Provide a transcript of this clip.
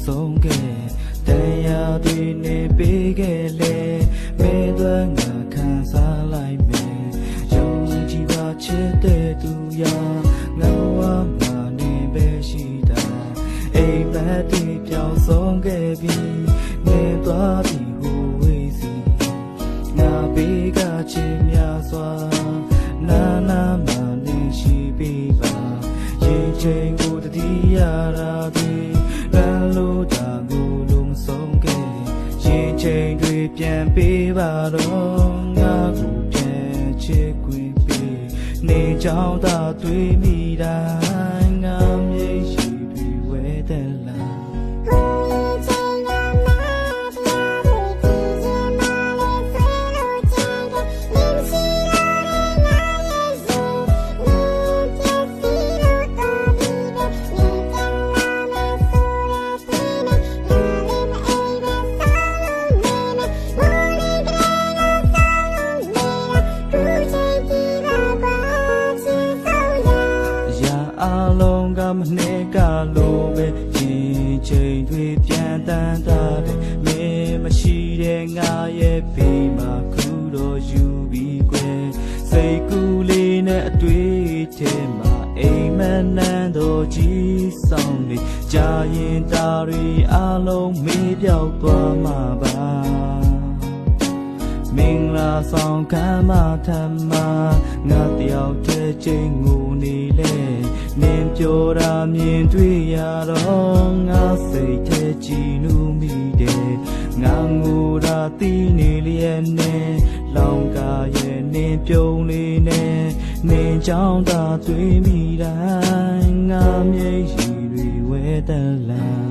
ဆုံးခဲ့တရားတွေနဲ့ပေးခဲ့လေမဲသွမ်းငါခံစားလိုက်မယ်ယုံကြည်ပါချစ်တဲ့သူရာငါဝမှာနေပဲရှိတာအိမ်မက်တွေပြောင်းဆုံးခဲ့ပြီးနေသွားပြီဟိုဝေးစီငါဘေးကချစ်များစွာနာနာမှနေရှိပြီးပါရင်ချိန်ကိုတတိယရာတွေလမ်းလို့တာကိုလုံးဆုံးခဲ့ရင်ချိန်တွေပြန်ပေးပါတော့ငါကိုပြန်ချစ်ခွင့်ပေးနေကြောင်းသာတွေ့မိတိုင်းငါမြေရှိတွေဝဲတယ်လားအလုံးကမနဲ့ကလိုပဲရင်ချိန်တွေပြန်တန်းတာတယ်မင်းမရှိတဲ့ငါရဲ့ဘေးမှာခုတော့ယူပြီးကွယ်စိတ်ကူးလေးနဲ့အတွေ့ထဲမှာအိမ်မက်နန်းတော်ကြီးဆောင်နေကြာရင်တာတွေအလုံးမေးပြောက်သွားမှာပါမင်္ဂလာဆောင်ခံမထမ်းမှာငါတယောက်တည်းချိန်ငိုနေလေနင်းပြောတာမြင်တွေ့ရတော့ငါစိတ်ထဲကြည်နူးမိတယ်ငါငိုတာသိနေလျက်နဲ့လောင်ကားရဲ့နင်းပြုံးလေးနဲ့နင်းချောင်းသာတွေ့မိတိုင်းငါမျက်ရည်တွေဝဲတလာ